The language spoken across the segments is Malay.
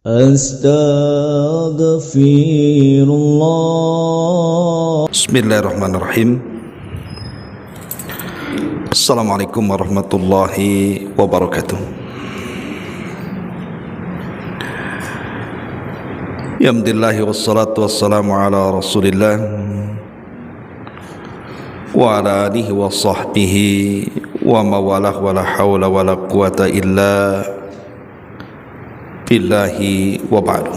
Astaghfirullah. Bismillahirrahmanirrahim. Assalamualaikum warahmatullahi wabarakatuh. Alhamdulillah wassalatu wassalamu ala Rasulillah wa ala alihi wa sahbihi wa mawalah wa la hawla wa la quwata illa billahi wa ba'du.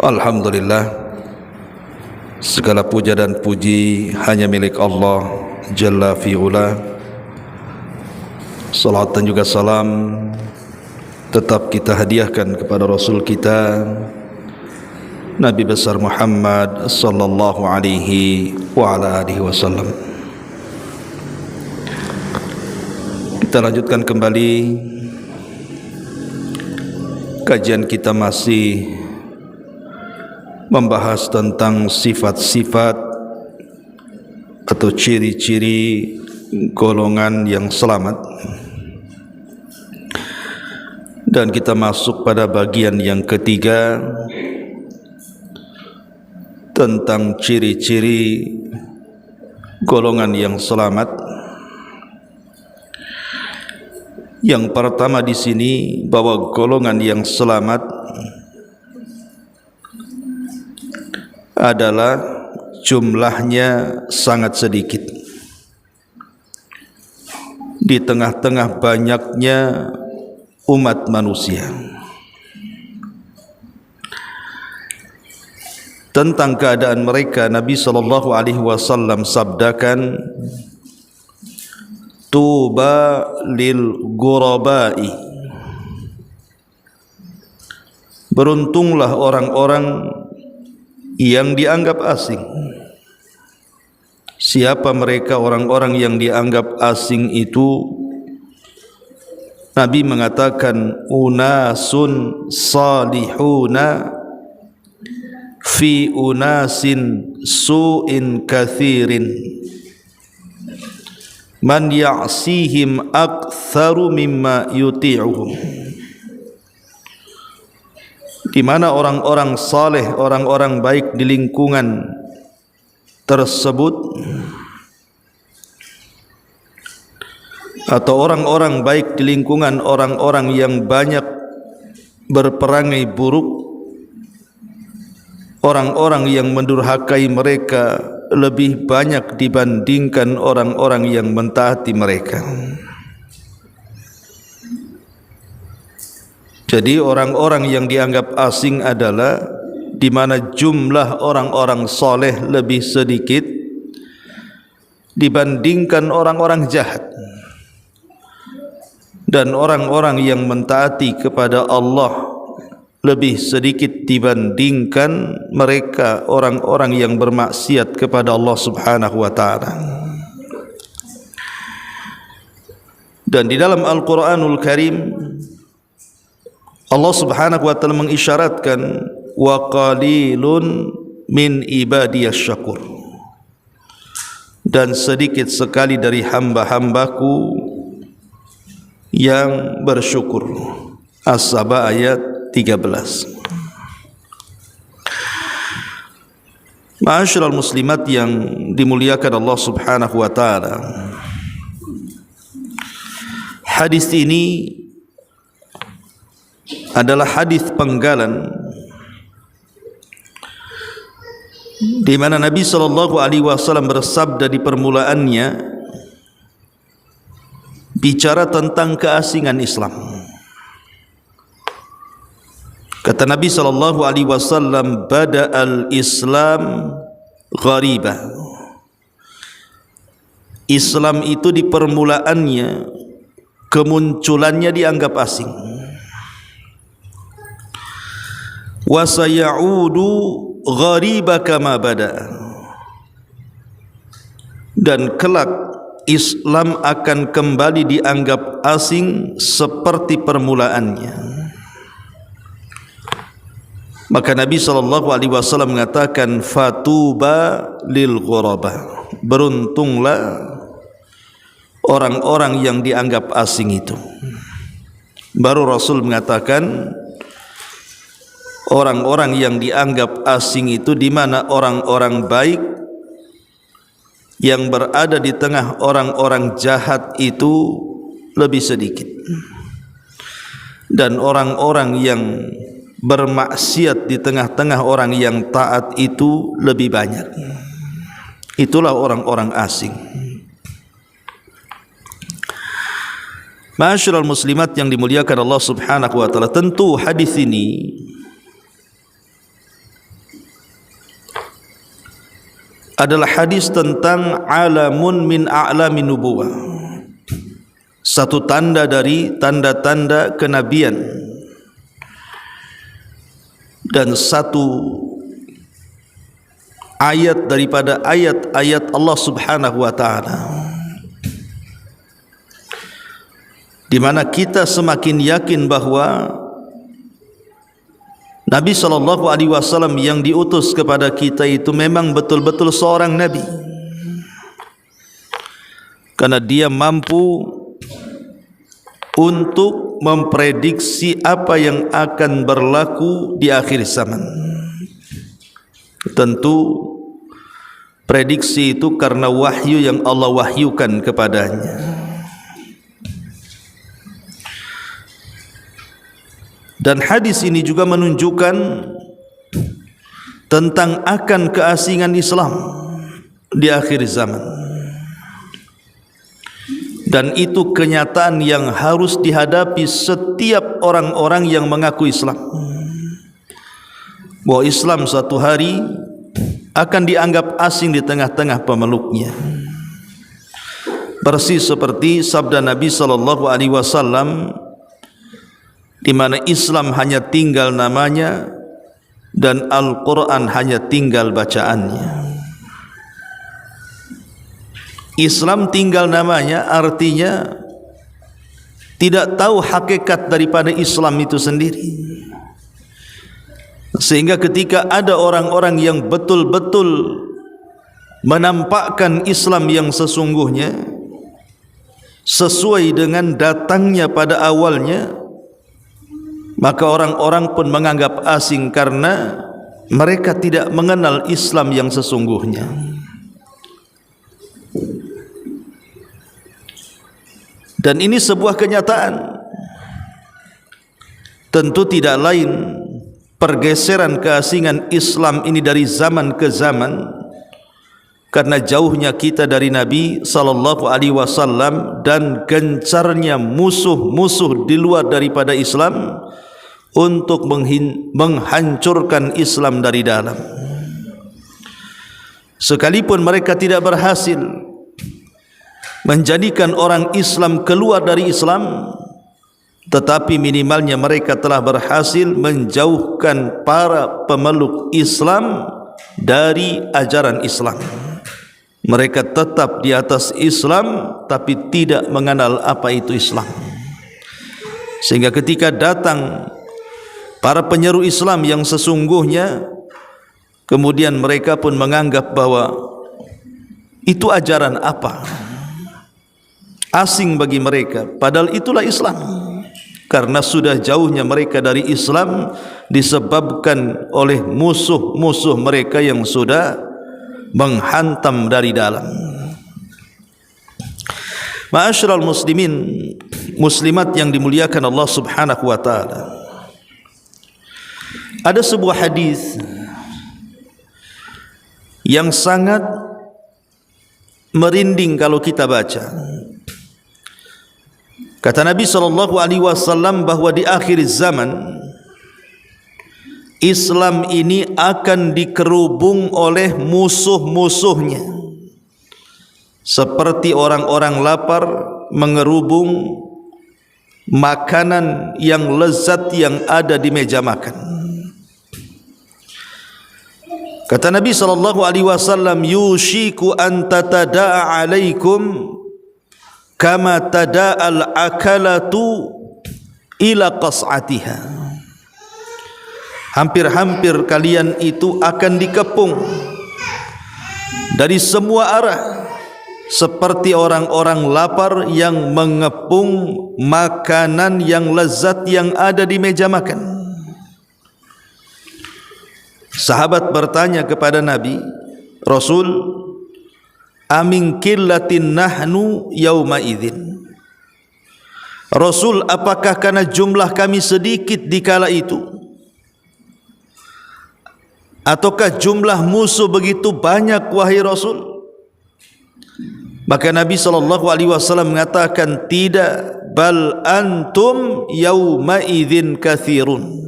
Alhamdulillah, segala puja dan puji hanya milik Allah Jalla fi'ula. Salat dan juga salam tetap kita hadiahkan kepada Rasul kita Nabi besar Muhammad sallallahu alaihi wa ala alihi wasallam. Kita lanjutkan kembali kajian kita, masih membahas tentang sifat-sifat atau ciri-ciri golongan yang selamat, dan kita masuk pada bagian yang ketiga tentang ciri-ciri golongan yang selamat. Yang pertama di sini, bahwa golongan yang selamat adalah jumlahnya sangat sedikit di tengah-tengah banyaknya umat manusia. Tentang keadaan mereka, Nabi sallallahu alaihi wasallam sabdakan, tuba lil ghurabai, beruntunglah orang-orang yang dianggap asing. Siapa mereka orang-orang yang dianggap asing itu? Nabi mengatakan, unasun salihuna fi unasin su'in kathirin man ya'sihim aktsaru mimma yuti'uhum. Di mana orang-orang saleh, orang-orang baik di lingkungan tersebut, atau orang-orang baik di lingkungan orang-orang yang banyak berperangai buruk, orang-orang yang mendurhakai mereka lebih banyak dibandingkan orang-orang yang mentaati mereka. Jadi orang-orang yang dianggap asing adalah di mana jumlah orang-orang soleh lebih sedikit dibandingkan orang-orang jahat, dan orang-orang yang mentaati kepada Allah lebih sedikit dibandingkan mereka orang-orang yang bermaksiat kepada Allah Subhanahu wa taala. Dan di dalam Al-Qur'anul Karim Allah Subhanahu wa taala mengisyaratkan, wa qalilun min ibadiyas syakur, dan sedikit sekali dari hamba-hambaku yang bersyukur. As-Saba ayat 13. Ma'asyiral muslimat yang dimuliakan Allah Subhanahu wa taala, hadis ini adalah hadis penggalan di mana Nabi sallallahu alaihi wasallam bersabda di permulaannya, bicara tentang keasingan Islam. Kata Nabi sallallahu alaihi wasallam, bada'al Islam ghariba. Islam itu di permulaannya, kemunculannya dianggap asing. Wa sayaudu ghariba kama bada. Dan kelak Islam akan kembali dianggap asing seperti permulaannya. Maka Nabi SAW mengatakan, fatuba lil ghuraba, beruntunglah orang-orang yang dianggap asing itu. baru Rasul mengatakan orang-orang yang dianggap asing itu di mana orang-orang baik yang berada di tengah orang-orang jahat itu lebih sedikit, dan orang-orang yang bermaksiat di tengah-tengah orang yang taat itu lebih banyak. Itulah orang-orang asing. Ma'asyiral muslimat yang dimuliakan Allah Subhanahu wa taala, tentu hadis ini adalah hadis tentang alamun min a'lamin nubuwah, satu tanda dari tanda-tanda kenabian, dan satu ayat daripada ayat-ayat Allah Subhanahu wa taala, di mana kita semakin yakin bahwa Nabi SAW yang diutus kepada kita itu memang betul-betul seorang Nabi, karena dia mampu untuk memprediksi apa yang akan berlaku di akhir zaman. Tentu prediksi itu karena wahyu yang Allah wahyukan kepadanya. Dan hadis ini juga menunjukkan tentang akan keasingan Islam di akhir zaman. Dan itu kenyataan yang harus dihadapi setiap orang-orang yang mengaku Islam, bahwa Islam suatu hari akan dianggap asing di tengah-tengah pemeluknya. Persis seperti sabda Nabi SAW, di mana Islam hanya tinggal namanya dan Al-Quran hanya tinggal bacaannya. Islam tinggal namanya artinya tidak tahu hakikat daripada Islam itu sendiri, sehingga ketika ada orang-orang yang betul-betul menampakkan Islam yang sesungguhnya sesuai dengan datangnya pada awalnya, maka orang-orang pun menganggap asing karena mereka tidak mengenal Islam yang sesungguhnya. Dan ini sebuah kenyataan. Tentu tidak lain pergeseran keasingan Islam ini dari zaman ke zaman, karena jauhnya kita dari Nabi SAW dan gencarnya musuh-musuh di luar daripada Islam untuk menghancurkan Islam dari dalam. Sekalipun mereka tidak berhasil menjadikan orang Islam keluar dari Islam, tetapi minimalnya mereka telah berhasil menjauhkan para pemeluk Islam dari ajaran Islam. Mereka tetap di atas Islam tapi tidak mengenal apa itu Islam, sehingga ketika datang para penyeru Islam yang sesungguhnya, kemudian mereka pun menganggap bahwa itu ajaran apa, asing bagi mereka, padahal itulah Islam. Karena sudah jauhnya mereka dari Islam disebabkan oleh musuh-musuh mereka yang sudah menghantam dari dalam. Ma'asyiral muslimin muslimat yang dimuliakan Allah Subhanahu wa taala, ada sebuah hadis yang sangat merinding kalau kita baca. Kata Nabi SAW bahwa di akhir zaman Islam ini akan dikerubung oleh musuh-musuhnya, seperti orang-orang lapar mengerubung makanan yang lezat yang ada di meja makan. Kata Nabi SAW, yushiku an tatada'a alaikum kama tada'al akalatu ila qas'atiha. Hampir-hampir kalian itu akan dikepung dari semua arah seperti orang-orang lapar yang mengepung makanan yang lezat yang ada di meja makan. Sahabat bertanya kepada Nabi, Rasul, amin qillatin nahnu yauma idzin. Rasul, apakah karena jumlah kami sedikit di kala itu, ataukah jumlah musuh begitu banyak wahai Rasul? Maka Nabi SAW mengatakan, tidak, bal antum yauma idzin katsirun.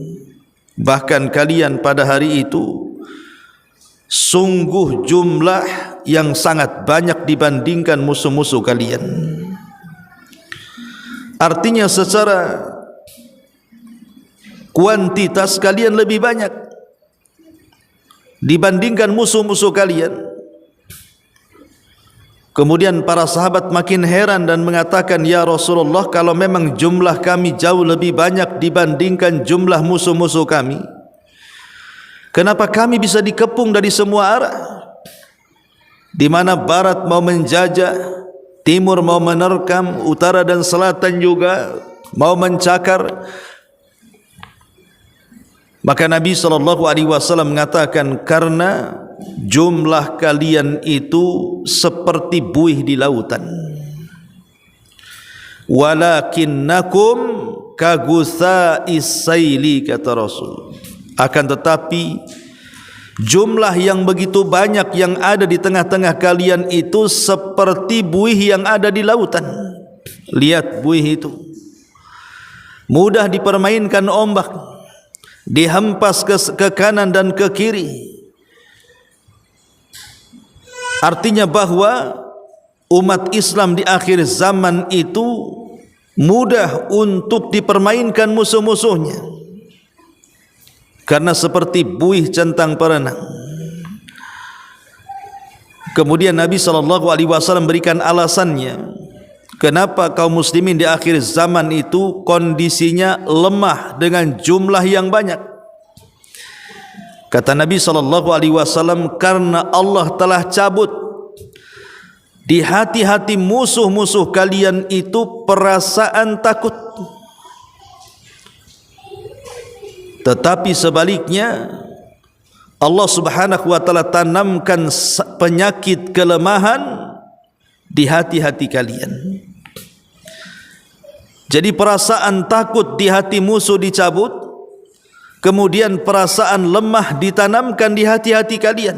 Bahkan kalian pada hari itu sungguh jumlah yang sangat banyak dibandingkan musuh-musuh kalian. Artinya secara kuantitas kalian lebih banyak dibandingkan musuh-musuh kalian. Kemudian para sahabat makin heran dan mengatakan, ya Rasulullah, kalau memang jumlah kami jauh lebih banyak dibandingkan jumlah musuh-musuh kami, kenapa kami bisa dikepung dari semua arah? Di mana barat mau menjajah, timur mau menerkam, utara dan selatan juga mau mencakar. Maka Nabi SAW mengatakan, karena jumlah kalian itu seperti buih di lautan. Walakinnakum kagutha'is saili, kata Rasul. Akan tetapi jumlah yang begitu banyak yang ada di tengah-tengah kalian itu seperti buih yang ada di lautan. Lihat buih itu, mudah dipermainkan ombak, dihempas ke kanan dan ke kiri. Artinya bahwa umat Islam di akhir zaman itu mudah untuk dipermainkan musuh-musuhnya, karena seperti buih centang perenang. Kemudian Nabi SAW berikan alasannya kenapa kaum muslimin di akhir zaman itu kondisinya lemah dengan jumlah yang banyak. Kata Nabi SAW, karena Allah telah cabut di hati-hati musuh-musuh kalian itu perasaan takut. Tetapi sebaliknya, Allah Subhanahu wa taala tanamkan penyakit kelemahan di hati-hati kalian. Jadi perasaan takut di hati musuh dicabut, kemudian perasaan lemah ditanamkan di hati-hati kalian.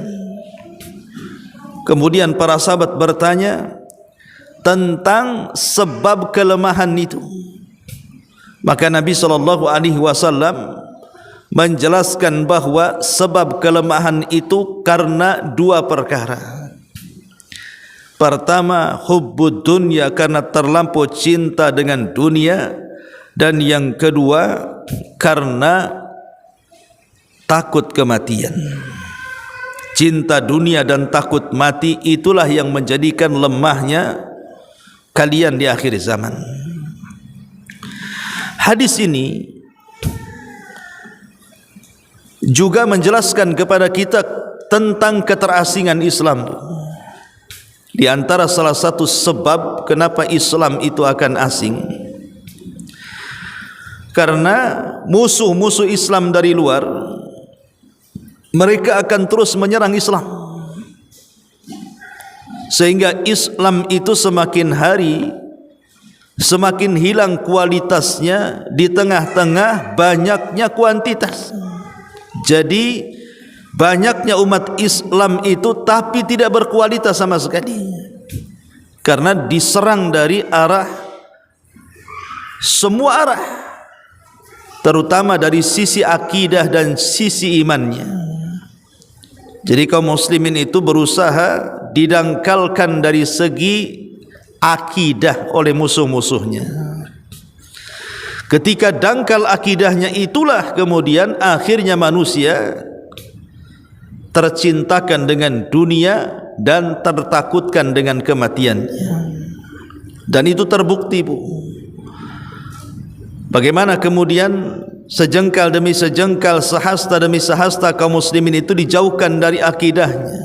Kemudian para sahabat bertanya tentang sebab kelemahan itu. Maka Nabi SAW menjelaskan bahwa sebab kelemahan itu karena dua perkara. Pertama, hubbud dunya, karena terlampau cinta dengan dunia, dan yang kedua karena takut kematian. Cinta dunia dan takut mati itulah yang menjadikan lemahnya kalian di akhir zaman. Hadis ini juga menjelaskan kepada kita tentang keterasingan Islam. Di antara salah satu sebab kenapa Islam itu akan asing, karena musuh-musuh Islam dari luar, mereka akan terus menyerang Islam, sehingga Islam itu semakin hari semakin hilang kualitasnya di tengah-tengah banyaknya kuantitas. Jadi banyaknya umat Islam itu tapi tidak berkualitas sama sekali, karena diserang dari arah, semua arah, terutama dari sisi akidah dan sisi imannya. Jadi kaum muslimin itu berusaha didangkalkan dari segi akidah oleh musuh-musuhnya. Ketika dangkal akidahnya itulah kemudian akhirnya manusia tercintakan dengan dunia dan tertakutkan dengan kematiannya. Dan itu terbukti, Bu. Bagaimana kemudian sejengkal demi sejengkal, sehasta demi sehasta kaum muslimin itu dijauhkan dari akidahnya,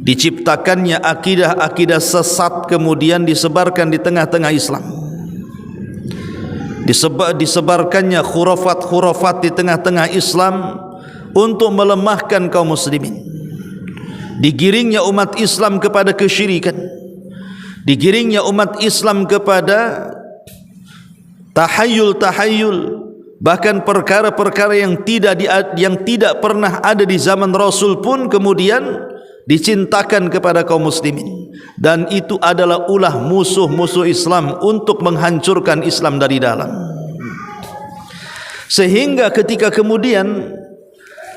diciptakannya akidah-akidah sesat kemudian disebarkan di tengah-tengah Islam. Disebarkannya khurafat-khurafat di tengah-tengah Islam untuk melemahkan kaum muslimin. Digiringnya umat Islam kepada kesyirikan, digiringnya umat Islam kepada tahayul, bahkan perkara-perkara yang tidak pernah ada di zaman Rasul pun kemudian dicintakan kepada kaum muslimin, dan itu adalah ulah musuh-musuh Islam untuk menghancurkan Islam dari dalam. Sehingga ketika kemudian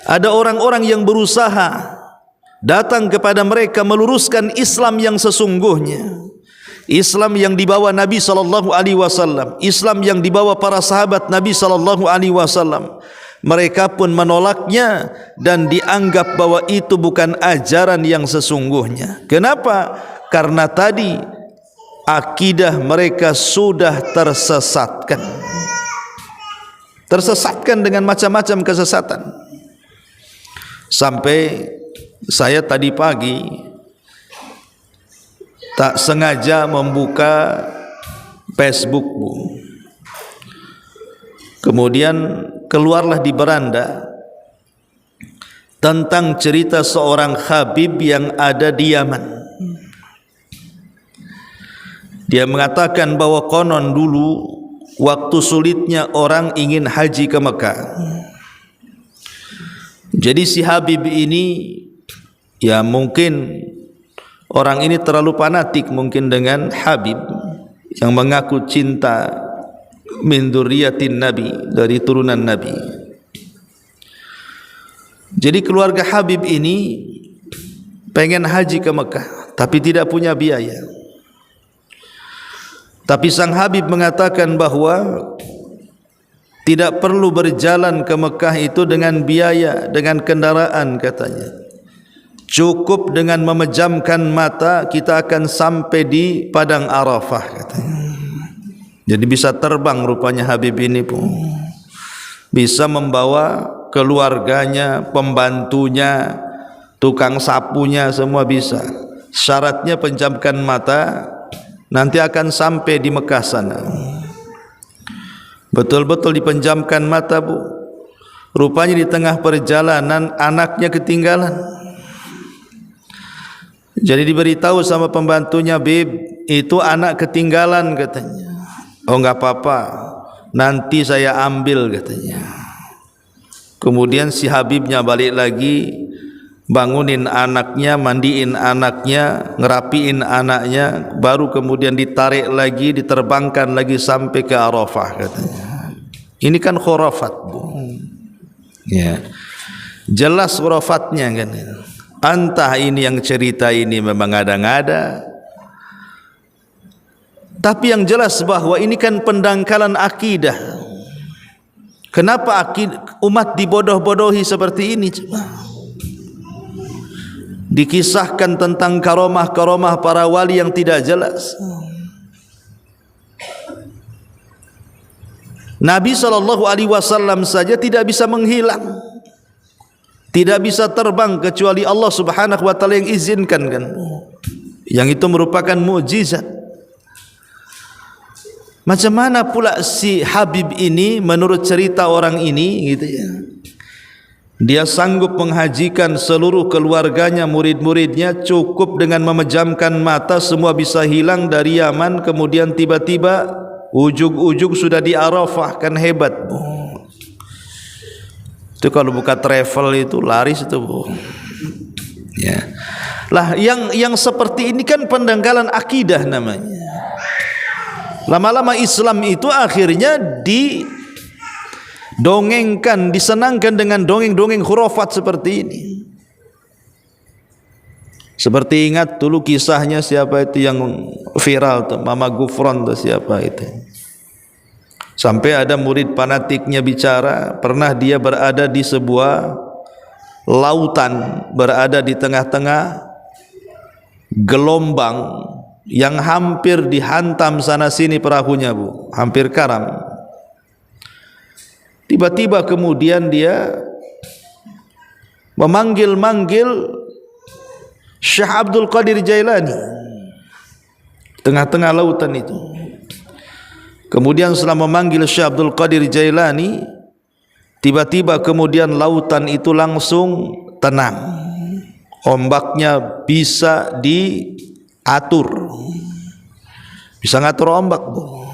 ada orang-orang yang berusaha datang kepada mereka meluruskan Islam yang sesungguhnya, Islam yang dibawa Nabi SAW, Islam yang dibawa para sahabat Nabi SAW, mereka pun menolaknya dan dianggap bahwa itu bukan ajaran yang sesungguhnya. Kenapa? Karena tadi akidah mereka sudah tersesatkan dengan macam-macam kesesatan. Sampai saya tadi pagi tak sengaja membuka Facebook, kemudian keluarlah di beranda tentang cerita seorang Habib yang ada di Yaman. Dia mengatakan bahwa konon dulu waktu sulitnya orang ingin haji ke Mekah, jadi si Habib ini, ya mungkin orang ini terlalu fanatik mungkin dengan Habib yang mengaku cinta min dzurriyyatin Nabi, dari turunan Nabi. Jadi keluarga Habib ini pengen haji ke Mekah tapi tidak punya biaya. Tapi sang Habib mengatakan bahwa tidak perlu berjalan ke Mekah itu dengan biaya, dengan kendaraan katanya. Cukup dengan memejamkan mata kita akan sampai di Padang Arafah katanya. Jadi bisa terbang rupanya Habib ini pun. Bisa membawa keluarganya, pembantunya, tukang sapunya, semua bisa. Syaratnya pejamkan mata, nanti akan sampai di Mekah sana. Betul-betul dipenjamkan mata, Bu. Rupanya di tengah perjalanan anaknya ketinggalan. Jadi diberitahu sama pembantunya, "Bib, itu anak ketinggalan," katanya. "Oh, enggak apa-apa, nanti saya ambil," katanya. Kemudian si Habibnya balik lagi, bangunin anaknya, mandiin anaknya, ngerapiin anaknya, baru kemudian ditarik lagi, diterbangkan lagi sampai ke Arafah katanya. Ini kan khurafat, Bu. Ya. Jelas khurafatnya kan. Entah ini yang cerita ini memang ada-ada, tapi yang jelas bahwa ini kan pendangkalan akidah. Kenapa umat dibodoh-bodohi seperti ini? Coba. Dikisahkan tentang karomah-karomah para wali yang tidak jelas. Nabi SAW saja tidak bisa menghilang, tidak bisa terbang kecuali Allah Subhanahu wa taala yang izinkan kan. Yang itu merupakan mukjizat. Macam mana pula si Habib ini menurut cerita orang ini gitu ya. Dia sanggup menghajikan seluruh keluarganya, murid-muridnya, cukup dengan memejamkan mata semua bisa hilang dari Yaman, kemudian tiba-tiba ujug-ujug sudah di Arafah, kan hebat, Bu. Itu kalau buka travel itu laris itu, Bu. Ya. Lah yang seperti ini kan pendangkalan akidah namanya. Lama-lama Islam itu akhirnya didongengkan, disenangkan dengan dongeng-dongeng khurafat seperti ini. Seperti ingat dulu kisahnya siapa itu yang viral tuh, Mama Gufron tuh siapa itu. Sampai ada murid fanatiknya bicara, pernah dia berada di sebuah lautan, berada di tengah-tengah gelombang yang hampir dihantam sana sini perahunya, Bu, hampir karam. Tiba-tiba kemudian dia memanggil-manggil Syekh Abdul Qadir Jailani, tengah-tengah lautan itu. Kemudian setelah memanggil Syekh Abdul Qadir Jailani, tiba-tiba kemudian lautan itu langsung tenang, ombaknya bisa diatur, bisa ngatur ombak, Bu,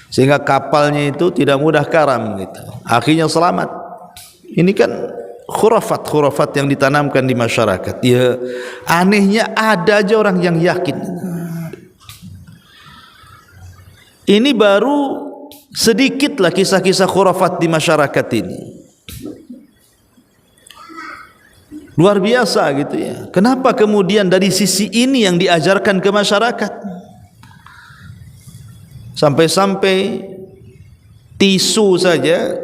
sehingga kapalnya itu tidak mudah karam gitu. Akhirnya selamat. Ini kan khurafat yang ditanamkan di masyarakat. Ya, anehnya ada aja orang yang yakin. Ini baru sedikitlah kisah-kisah khurafat di masyarakat ini. Luar biasa gitu ya. Kenapa kemudian dari sisi ini yang diajarkan ke masyarakat? Sampai-sampai tisu saja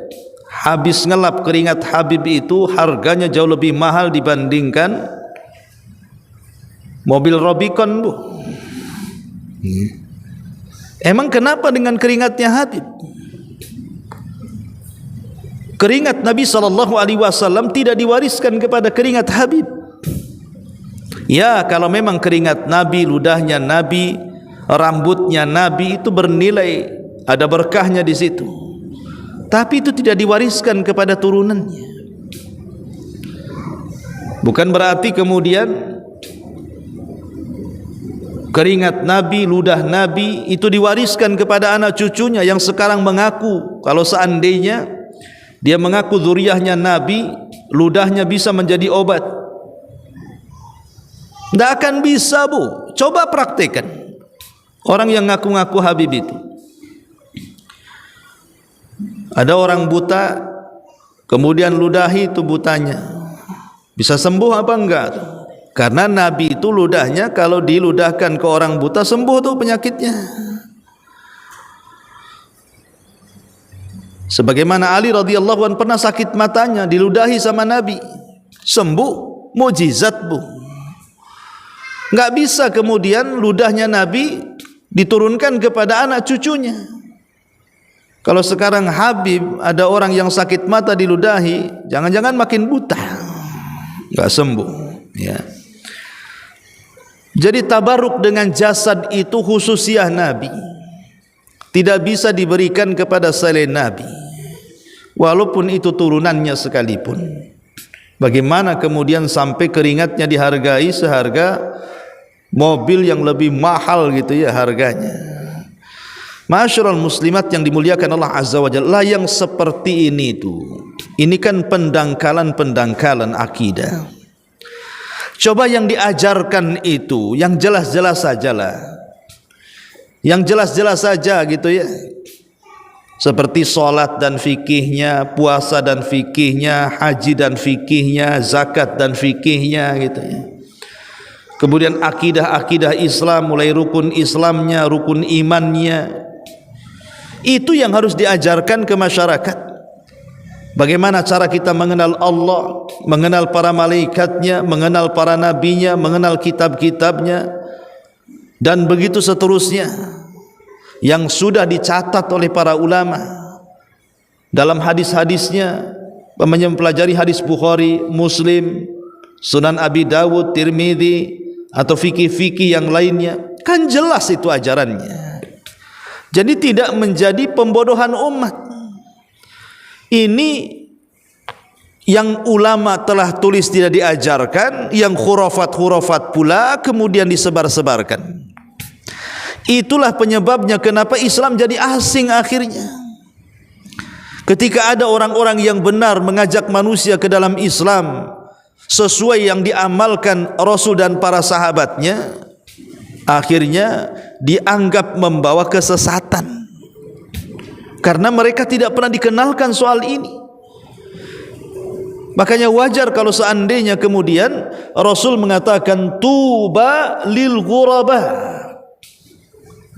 habis ngelap keringat Habib itu harganya jauh lebih mahal dibandingkan mobil Rubicon, Bu. Emang kenapa dengan keringatnya Habib? Keringat Nabi SAW tidak diwariskan kepada keringat Habib. Ya, kalau memang keringat Nabi, ludahnya Nabi, rambutnya Nabi itu bernilai, ada berkahnya di situ. Tapi itu tidak diwariskan kepada turunannya. Bukan berarti kemudian keringat Nabi, ludah Nabi itu diwariskan kepada anak cucunya yang sekarang mengaku kalau seandainya dia mengaku zuriyahnya Nabi, ludahnya bisa menjadi obat. Tidak akan bisa, Bu. Coba praktekkan. Orang yang ngaku-ngaku Habib itu. Ada orang buta, kemudian ludahi itu butanya. Bisa sembuh apa enggak? Karena Nabi itu ludahnya kalau diludahkan ke orang buta sembuh tuh penyakitnya. Sebagaimana Ali radhiyallahu anhu pernah sakit matanya, diludahi sama Nabi, sembuh, mukjizat, Bu. Enggak bisa kemudian ludahnya Nabi diturunkan kepada anak cucunya. Kalau sekarang Habib ada orang yang sakit mata diludahi, jangan-jangan makin buta, enggak sembuh, ya. Jadi tabaruk dengan jasad itu khususiyah Nabi, tidak bisa diberikan kepada selain Nabi, walaupun itu turunannya sekalipun. Bagaimana kemudian sampai keringatnya dihargai seharga mobil yang lebih mahal gitu ya harganya. Ma'asyiral muslimat yang dimuliakan Allah Azza wa Jalla, yang seperti ini itu, ini kan pendangkalan akidah. Coba yang diajarkan itu yang jelas-jelas sajalah, yang jelas-jelas saja gitu ya, seperti sholat dan fikihnya, puasa dan fikihnya, haji dan fikihnya, zakat dan fikihnya gitu ya. Kemudian akidah Islam, mulai rukun Islamnya, rukun imannya, itu yang harus diajarkan ke masyarakat. Bagaimana cara kita mengenal Allah, mengenal para malaikatnya, mengenal para nabinya, mengenal kitab-kitabnya, dan begitu seterusnya, yang sudah dicatat oleh para ulama dalam hadis-hadisnya. Mempelajari hadis Bukhari, Muslim, Sunan Abi Dawud, Tirmidzi, atau fikih-fikih yang lainnya, kan jelas itu ajarannya. Jadi tidak menjadi pembodohan umat. Ini yang ulama telah tulis tidak diajarkan, yang khurafat pula kemudian disebar-sebarkan. Itulah penyebabnya kenapa Islam jadi asing akhirnya. Ketika ada orang-orang yang benar mengajak manusia ke dalam Islam sesuai yang diamalkan Rasul dan para sahabatnya, akhirnya dianggap membawa kesesatan karena mereka tidak pernah dikenalkan soal ini. Makanya wajar kalau seandainya kemudian Rasul mengatakan tuba lil ghuraba,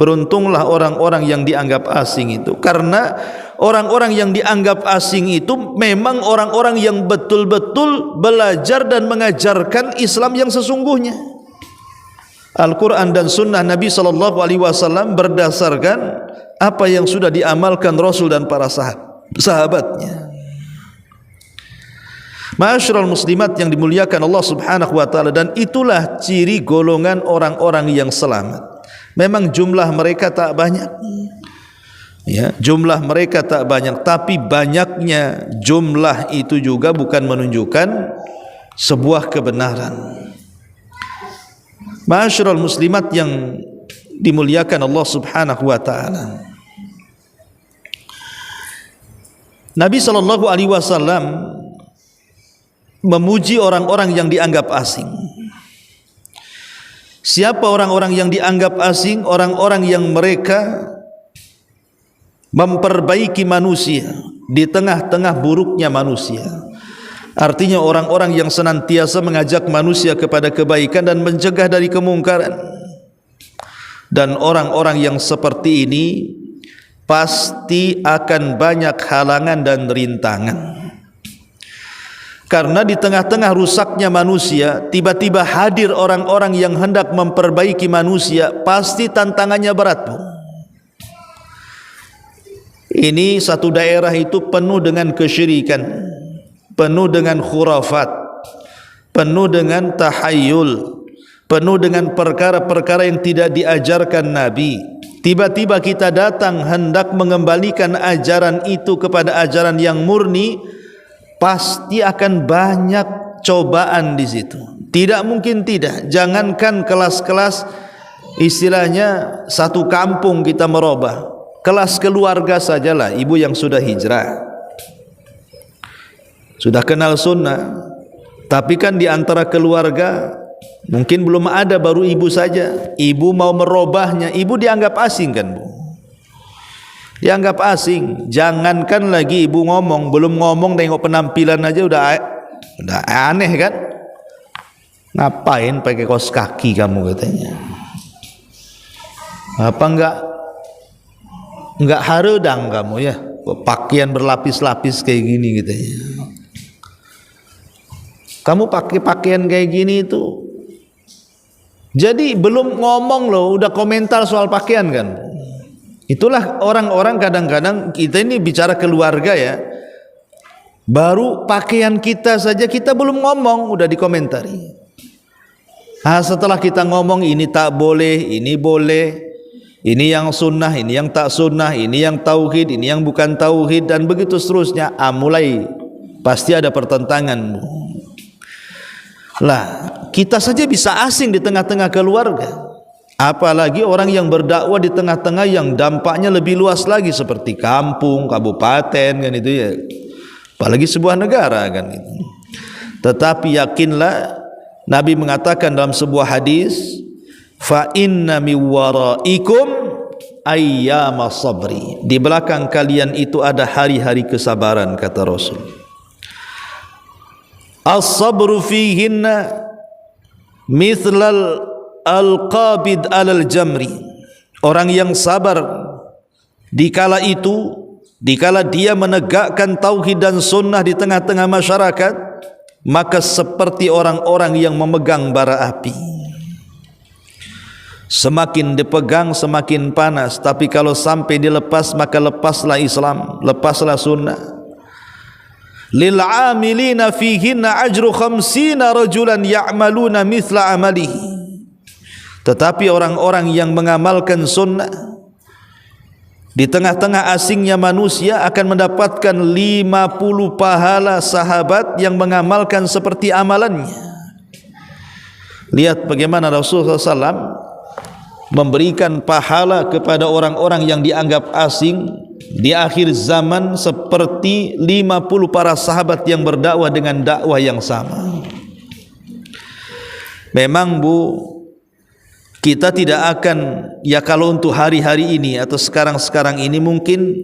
beruntunglah orang-orang yang dianggap asing itu, karena orang-orang yang dianggap asing itu memang orang-orang yang betul-betul belajar dan mengajarkan Islam yang sesungguhnya. Al-Quran dan Sunnah Nabi SAW berdasarkan apa yang sudah diamalkan Rasul dan para sahabatnya. Ma'asyiral muslimat yang dimuliakan Allah Subhanahu wa taala, dan itulah ciri golongan orang-orang yang selamat. Memang jumlah mereka tak banyak. Ya, jumlah mereka tak banyak, tapi banyaknya jumlah itu juga bukan menunjukkan sebuah kebenaran. Ma'asyiral muslimat yang dimuliakan Allah Subhanahu wa taala. Nabi sallallahu alaihi wasallam memuji orang-orang yang dianggap asing. Siapa orang-orang yang dianggap asing? Orang-orang yang mereka memperbaiki manusia di tengah-tengah buruknya manusia. Artinya orang-orang yang senantiasa mengajak manusia kepada kebaikan dan mencegah dari kemungkaran. Dan orang-orang yang seperti ini pasti akan banyak halangan dan rintangan. Karena di tengah-tengah rusaknya manusia, tiba-tiba hadir orang-orang yang hendak memperbaiki manusia, pasti tantangannya berat. Ini satu daerah itu penuh dengan kesyirikan, penuh dengan khurafat, penuh dengan tahayyul, penuh dengan perkara-perkara yang tidak diajarkan Nabi. Tiba-tiba kita datang hendak mengembalikan ajaran itu kepada ajaran yang murni, pasti akan banyak cobaan di situ. Tidak mungkin tidak. Jangankan kelas-kelas, istilahnya satu kampung kita merubah, kelas keluarga sajalah. Ibu yang sudah hijrah, sudah kenal sunnah, tapi kan di antara keluarga mungkin belum ada, baru ibu saja. Ibu mau merubahnya, ibu dianggap asing kan, Bu? Dianggap asing. Jangankan lagi ibu ngomong, belum ngomong tengok penampilan aja udah aneh kan? Ngapain pakai kaos kaki kamu, katanya? Apa enggak haredang kamu ya? Pakaian berlapis-lapis kayak gini, katanya. Kamu pakai pakaian kayak gini itu. Jadi belum ngomong loh udah komentar soal pakaian kan? Itulah orang-orang kadang-kadang, kita ini bicara keluarga ya, baru pakaian kita saja kita belum ngomong udah dikomentari. Setelah kita ngomong ini tak boleh, ini boleh, ini yang sunnah, ini yang tak sunnah, ini yang tauhid, ini yang bukan tauhid, dan begitu seterusnya. Mulai pasti ada pertentangan. Lah, kita saja bisa asing di tengah-tengah keluarga, apalagi orang yang berdakwah di tengah-tengah yang dampaknya lebih luas lagi, seperti kampung, kabupaten kan itu ya, apalagi sebuah negara kan itu. Tetapi yakinlah, Nabi mengatakan dalam sebuah hadis, fa inna mi waraikum ayyama sabri, di belakang kalian itu ada hari-hari kesabaran, kata Rasul. As-sabru fihinna mithlal al-qabid alal jamri, orang yang sabar dikala itu, dikala dia menegakkan tauhid dan sunnah di tengah-tengah masyarakat, maka seperti orang-orang yang memegang bara api. Semakin dipegang semakin panas, tapi kalau sampai dilepas maka lepaslah Islam, lepaslah sunnah. Lil amilina fihinna ajru 50 rajulan ya'maluna mithla amalihi, tetapi orang-orang yang mengamalkan sunnah di tengah-tengah asingnya manusia akan mendapatkan 50 pahala sahabat yang mengamalkan seperti amalannya. Lihat bagaimana Rasulullah SAW memberikan pahala kepada orang-orang yang dianggap asing di akhir zaman seperti 50 para sahabat yang berdakwah dengan dakwah yang sama. Memang Bu, kita tidak akan, ya kalau untuk hari-hari ini atau sekarang-sekarang ini mungkin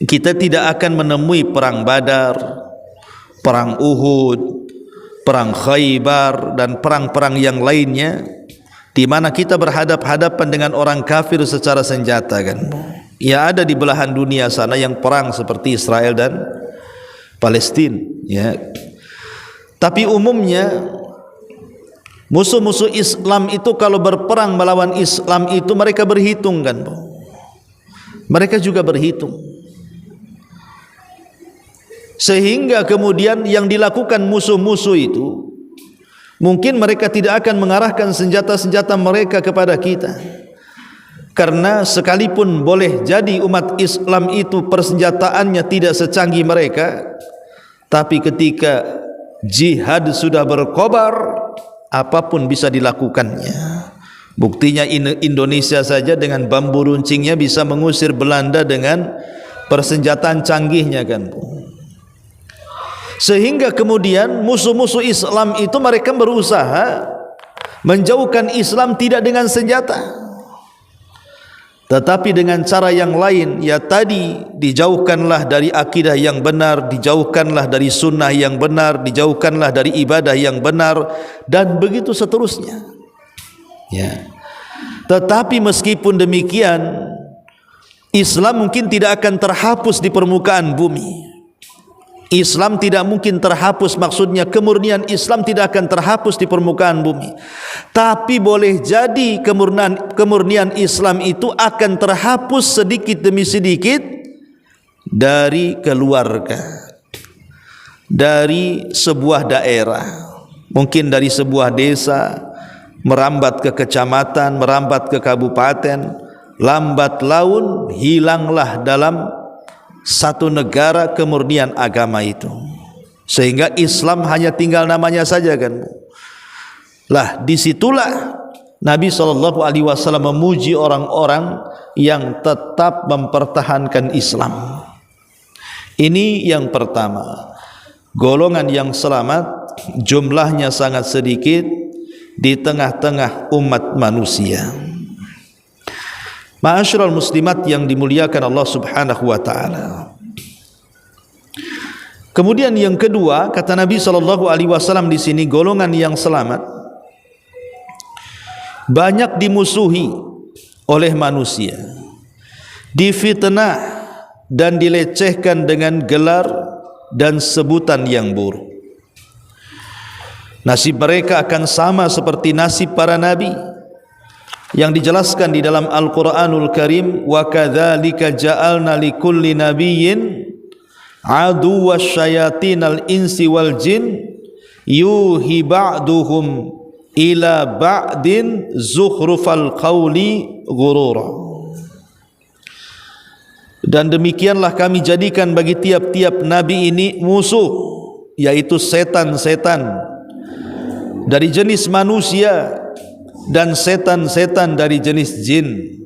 kita tidak akan menemui perang Badar, perang Uhud, perang Khaybar, dan perang-perang yang lainnya di mana kita berhadap-hadapan dengan orang kafir secara senjata kan. Ya, ada di belahan dunia sana yang perang seperti Israel dan Palestina ya. Tapi umumnya musuh-musuh Islam itu kalau berperang melawan Islam itu mereka berhitung kan, mereka juga berhitung. sehingga kemudian yang dilakukan musuh-musuh itu mungkin mereka tidak akan mengarahkan senjata-senjata mereka kepada kita, karena sekalipun boleh jadi umat Islam itu persenjataannya tidak secanggih mereka, tapi ketika jihad sudah berkobar, apapun bisa dilakukannya. Buktinya Indonesia saja dengan bambu runcingnya bisa mengusir Belanda dengan persenjataan canggihnya kan. Sehingga kemudian musuh-musuh Islam itu mereka berusaha menjauhkan Islam tidak dengan senjata, tetapi dengan cara yang lain. Ya tadi, dijauhkanlah dari akidah yang benar, dijauhkanlah dari sunnah yang benar, dijauhkanlah dari ibadah yang benar, dan begitu seterusnya. Ya. Tetapi meskipun demikian, Islam mungkin tidak akan terhapus di permukaan bumi. Islam tidak mungkin terhapus, maksudnya kemurnian Islam tidak akan terhapus di permukaan bumi. Tapi boleh jadi kemurnian Islam itu akan terhapus sedikit demi sedikit dari keluarga, dari sebuah daerah, mungkin dari sebuah desa, merambat ke kecamatan, merambat ke kabupaten, lambat laun hilanglah dalam satu negara kemurnian agama itu, sehingga Islam hanya tinggal namanya saja kan. Lah disitulah Nabi SAW memuji orang-orang yang tetap mempertahankan Islam. Ini yang pertama, golongan yang selamat, jumlahnya sangat sedikit di tengah-tengah umat manusia. Ma'asyiral muslimat yang dimuliakan Allah Subhanahu wa taala. Kemudian yang kedua, kata Nabi SAW di sini, golongan yang selamat banyak dimusuhi oleh manusia, difitnah dan dilecehkan dengan gelar dan sebutan yang buruk. Nasib mereka akan sama seperti nasib para nabi yang dijelaskan di dalam Al-Quranul Karim, wa kadzalika ja'alna likulli nabiyyin aduwwasy syayatinal insi wal jin yuhi ba'duhum ila ba'din zukhrufal qawli ghurura. Dan demikianlah kami jadikan bagi tiap-tiap nabi ini musuh, yaitu setan-setan dari jenis manusia dan setan-setan dari jenis jin.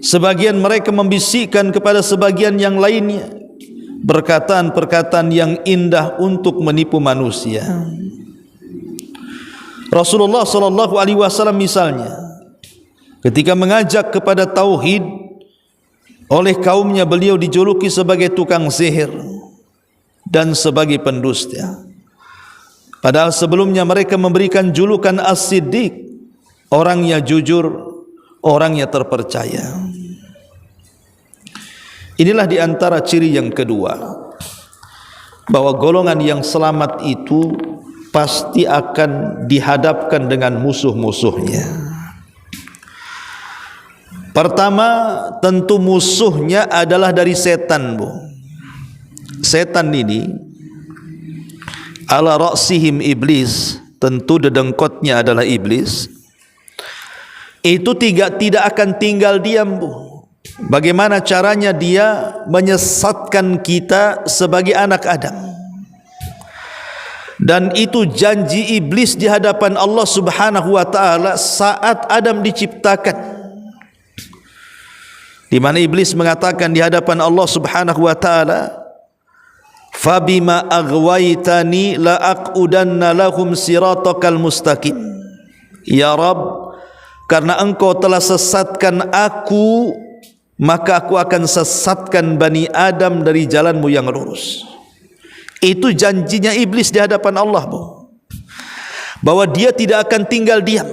Sebagian mereka membisikkan kepada sebagian yang lainnya perkataan-perkataan yang indah untuk menipu manusia. Rasulullah SAW misalnya, ketika mengajak kepada tauhid, oleh kaumnya beliau dijuluki sebagai tukang sihir dan sebagai pendusta. Padahal sebelumnya mereka memberikan julukan As-Siddiq, orangnya jujur, orangnya terpercaya. Inilah di antara ciri yang kedua, bahwa golongan yang selamat itu pasti akan dihadapkan dengan musuh-musuhnya. Pertama, tentu musuhnya adalah dari setan, Bu. Setan ini ala ra'sihim iblis, tentu dedengkotnya adalah iblis. Itu tidak akan tinggal diam, Bu. Bagaimana caranya dia menyesatkan kita sebagai anak Adam. Dan itu janji iblis di hadapan Allah Subhanahu wa taala saat Adam diciptakan, di mana iblis mengatakan di hadapan Allah Subhanahu wa taala, "Fabima aghwaytani la aqudanna lahum siratakal mustaqim." Ya Rabb, karena engkau telah sesatkan aku, maka aku akan sesatkan Bani Adam dari jalanmu yang lurus. Itu janjinya iblis di hadapan Allah, Bu, bahwa dia tidak akan tinggal diam.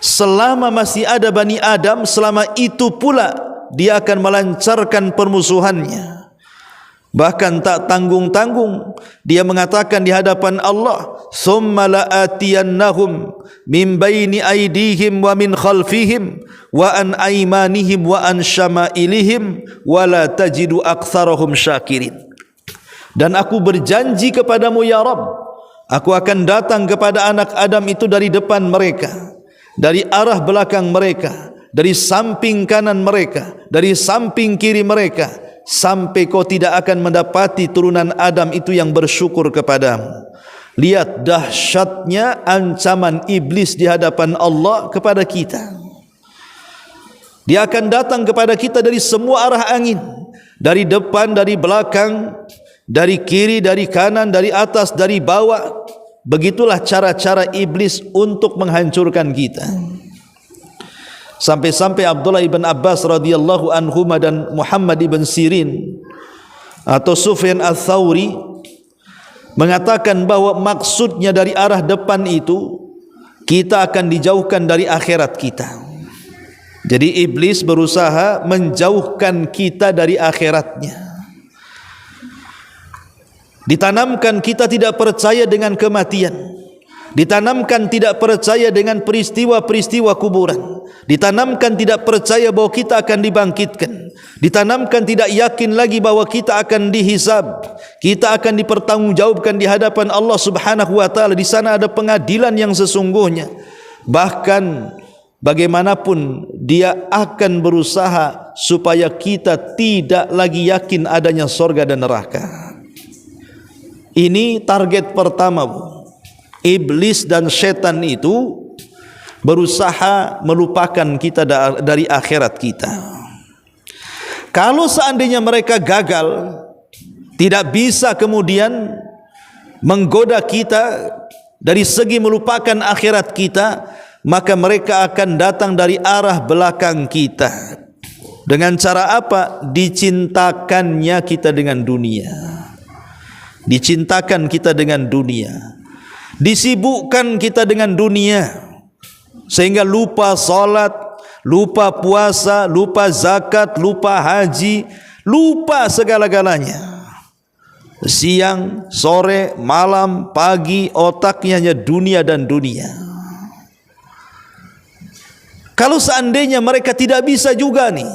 Selama masih ada Bani Adam, selama itu pula dia akan melancarkan permusuhannya. Bahkan tak tanggung-tanggung dia mengatakan di hadapan Allah, "Tsumma la'atiyannahum min baini aydihim wa min khalfihim wa an aymanihim wa an syama'ilihim wa la tajidu aktsarahum syakirin." Dan aku berjanji kepadamu ya Rabb, aku akan datang kepada anak Adam itu dari depan mereka, dari arah belakang mereka, dari samping kanan mereka, dari samping kiri mereka, sampai kau tidak akan mendapati turunan Adam itu yang bersyukur kepadamu. Lihat dahsyatnya ancaman iblis di hadapan Allah kepada kita. Dia akan datang kepada kita dari semua arah angin, dari depan, dari belakang, dari kiri, dari kanan, dari atas, dari bawah. Begitulah cara-cara iblis untuk menghancurkan kita. Sampai-sampai Abdullah ibn Abbas radhiyallahu anhuma dan Muhammad ibn Sirin atau Sufyan al-Thawri mengatakan bahwa maksudnya dari arah depan itu kita akan dijauhkan dari akhirat kita. Jadi iblis berusaha menjauhkan kita dari akhiratnya. Ditanamkan kita tidak percaya dengan kematian, ditanamkan tidak percaya dengan peristiwa-peristiwa kuburan, ditanamkan tidak percaya bahwa kita akan dibangkitkan, ditanamkan tidak yakin lagi bahwa kita akan dihisab, kita akan dipertanggungjawabkan di hadapan Allah Subhanahu wa taala. Di sana ada pengadilan yang sesungguhnya. Bahkan bagaimanapun dia akan berusaha supaya kita tidak lagi yakin adanya surga dan neraka. Ini target pertama, Bu. Iblis dan setan itu berusaha melupakan kita dari akhirat kita. Kalau seandainya mereka gagal, tidak bisa kemudian menggoda kita dari segi melupakan akhirat kita, maka mereka akan datang dari arah belakang kita. Dengan cara apa? Dicintakannya kita dengan dunia. Dicintakan kita dengan dunia, disibukkan kita dengan dunia, sehingga lupa salat, lupa puasa, lupa zakat, lupa haji, lupa segala-galanya. Siang, sore, malam, pagi, otaknya hanya dunia dan dunia. Kalau seandainya mereka tidak bisa juga nih,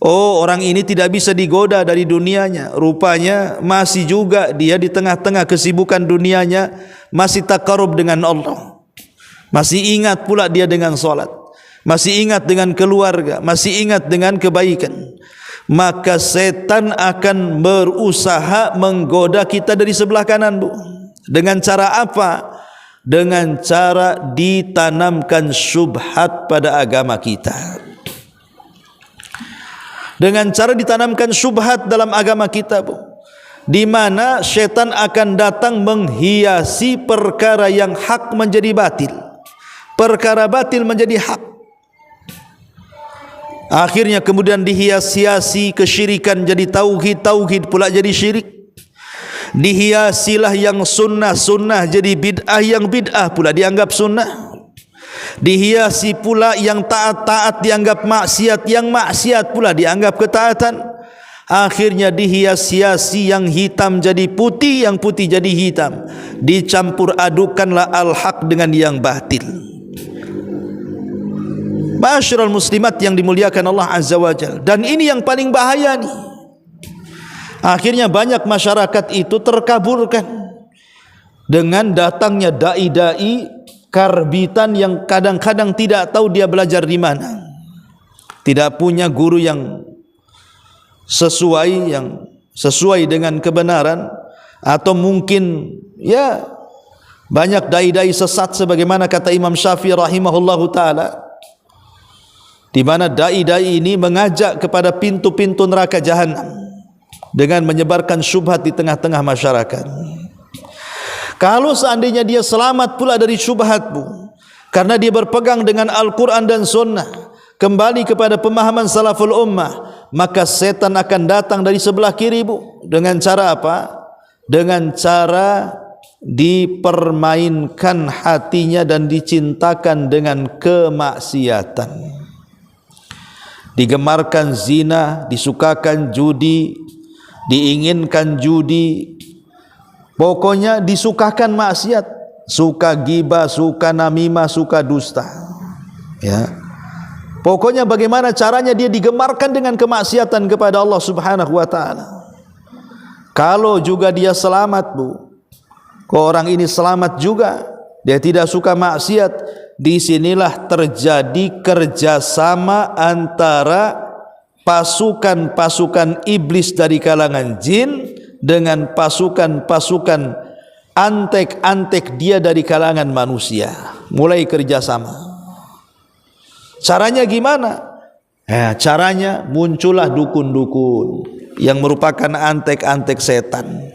oh, orang ini tidak bisa digoda dari dunianya, rupanya masih juga dia di tengah-tengah kesibukan dunianya masih takarub dengan Allah, masih ingat pula dia dengan salat, masih ingat dengan keluarga, masih ingat dengan kebaikan. Maka setan akan berusaha menggoda kita dari sebelah kanan, Bu. Dengan cara apa? Dengan cara ditanamkan syubhat pada agama kita. Dengan cara ditanamkan syubhat dalam agama kita, Bu, di mana syaitan akan datang menghiasi perkara yang hak menjadi batil, perkara batil menjadi hak. Akhirnya kemudian dihias-hiasi kesyirikan jadi tauhid, tauhid pula jadi syirik. Dihiasilah yang sunnah jadi bid'ah, yang bid'ah pula dianggap sunnah. Dihiasi pula yang taat dianggap maksiat, yang maksiat pula dianggap ketaatan. Akhirnya dihias-hiasi yang hitam jadi putih, yang putih jadi hitam. Dicampur adukanlah al-haq dengan yang batil. Ma'asyiral muslimat yang dimuliakan Allah Azza wa Jalla. Dan ini yang paling bahaya nih. Akhirnya banyak masyarakat itu terkaburkan dengan datangnya dai-dai karbitan yang kadang-kadang tidak tahu dia belajar di mana, tidak punya guru yang sesuai dengan kebenaran, atau mungkin ya banyak dai-dai sesat sebagaimana kata Imam Syafi'i rahimahullahu taala, di mana dai-dai ini mengajak kepada pintu-pintu neraka jahanam dengan menyebarkan syubhat di tengah-tengah masyarakat. Kalau seandainya dia selamat pula dari syubhat, Bu, karena dia berpegang dengan Al-Quran dan Sunnah, kembali kepada pemahaman salaful ummah, maka setan akan datang dari sebelah kiri, Bu. Dengan cara apa? Dengan cara dipermainkan hatinya dan dicintakan dengan kemaksiatan. Digemarkan zina, disukakan judi, diinginkan judi, pokoknya disukakan maksiat, suka ghibah, suka namimah, suka dusta. Ya. Pokoknya bagaimana caranya dia digemarkan dengan kemaksiatan kepada Allah Subhanahu wa taala. Kalau juga dia selamat, Bu, kalau orang ini selamat juga, dia tidak suka maksiat, disinilah terjadi kerjasama antara pasukan-pasukan iblis dari kalangan jin dengan pasukan-pasukan antek-antek dia dari kalangan manusia. Mulai kerjasama. Caranya gimana? Caranya muncullah dukun-dukun yang merupakan antek-antek setan.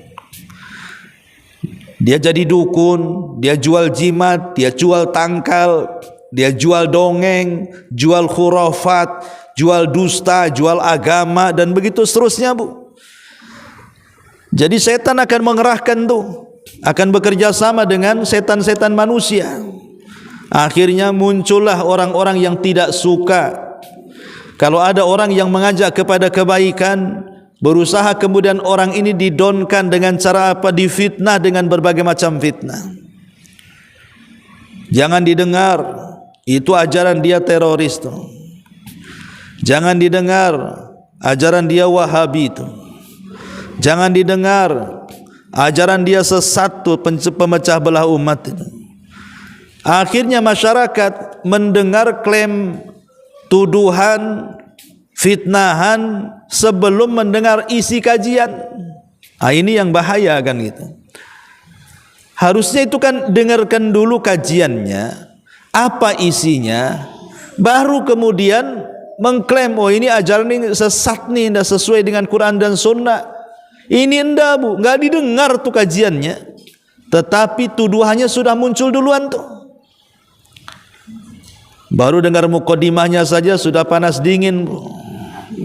Dia jadi dukun, dia jual jimat, dia jual tangkal, dia jual dongeng, jual khurafat, jual dusta, jual agama, dan begitu seterusnya, Bu. Jadi setan akan mengerahkan tuh, akan bekerja sama dengan setan-setan manusia. Akhirnya muncullah orang-orang yang tidak suka kalau ada orang yang mengajak kepada kebaikan, berusaha kemudian orang ini didonkan dengan cara apa? Difitnah dengan berbagai macam fitnah. Jangan didengar, itu ajaran dia teroris tuh. Jangan didengar, ajaran dia Wahabi itu. Jangan didengar, ajaran dia sesat tuh, pemecah belah umat itu. Akhirnya masyarakat mendengar klaim, tuduhan, fitnahan sebelum mendengar isi kajian. Ini yang bahaya kan gitu. Harusnya itu kan dengarkan dulu kajiannya, apa isinya, baru kemudian mengklaim, oh ini ajaran ini sesat nih, tidak sesuai dengan Quran dan Sunnah. Ini enggak, Bu, enggak didengar tuh kajiannya, tetapi tuduhannya sudah muncul duluan tuh. Baru dengar mukodimahnya saja sudah panas dingin, Bu.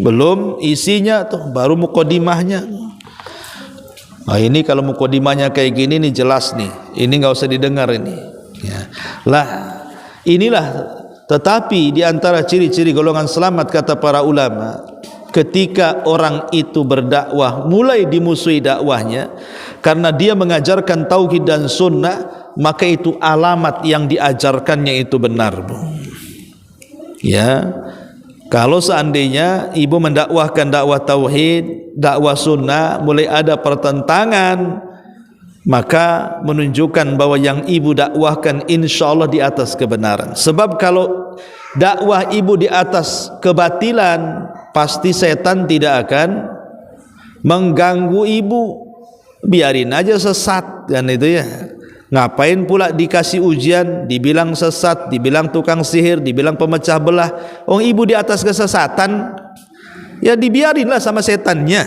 Belum isinya tuh, baru mukodimahnya. Ini kalau mukodimahnya kayak gini nih jelas nih, ini enggak usah didengar ini. Ya. Lah, inilah. Tetapi di antara ciri-ciri golongan selamat kata para ulama, ketika orang itu berdakwah mulai dimusuhi dakwahnya karena dia mengajarkan tauhid dan sunnah, maka itu alamat yang diajarkannya itu benar, Bu. Ya, kalau seandainya ibu mendakwahkan dakwah tauhid, dakwah sunnah, mulai ada pertentangan, maka menunjukkan bahwa yang ibu dakwahkan insyaallah di atas kebenaran. Sebab kalau dakwah ibu di atas kebatilan, pasti setan tidak akan mengganggu ibu. Biarin aja sesat kan itu ya. Ngapain pula dikasih ujian, dibilang sesat, dibilang tukang sihir, dibilang pemecah belah. Ibu di atas kesesatan, ya dibiarinlah sama setannya.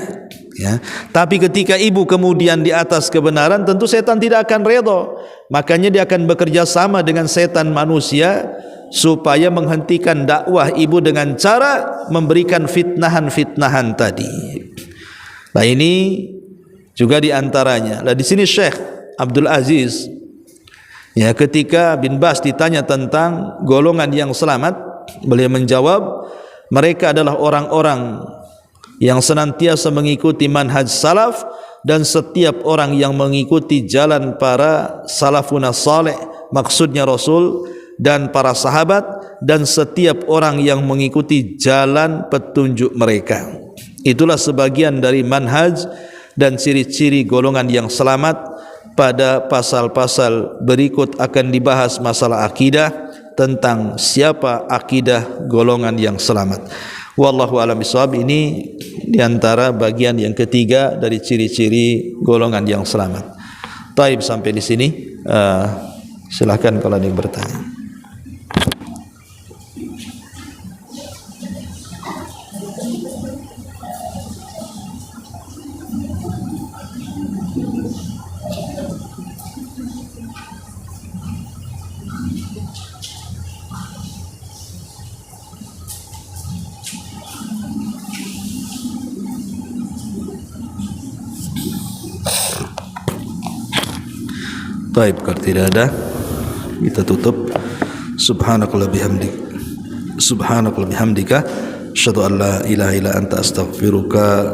Ya. Tapi ketika ibu kemudian di atas kebenaran, tentu setan tidak akan redha. Makanya dia akan bekerja sama dengan setan manusia supaya menghentikan dakwah ibu dengan cara memberikan fitnahan-fitnahan tadi. Nah ini juga diantaranya. Nah di sini Syekh Abdul Aziz, ya, ketika bin Bas ditanya tentang golongan yang selamat, beliau menjawab, mereka adalah orang-orang yang senantiasa mengikuti manhaj salaf, dan setiap orang yang mengikuti jalan para salafun saleh, maksudnya Rasul dan para sahabat, dan setiap orang yang mengikuti jalan petunjuk mereka. Itulah sebagian dari manhaj dan ciri-ciri golongan yang selamat. Pada pasal-pasal berikut akan dibahas masalah akidah, tentang siapa akidah golongan yang selamat. Wallahu a'lam bishawab. Ini diantara bagian yang ketiga dari ciri-ciri golongan yang selamat. Taib, sampai di sini. Silakan kalau ada yang bertanya. Baik, kalau tidak ada, kita tutup. Subhanakallah bihamdika, asyhadu an la ilaha illa anta, astaghfiruka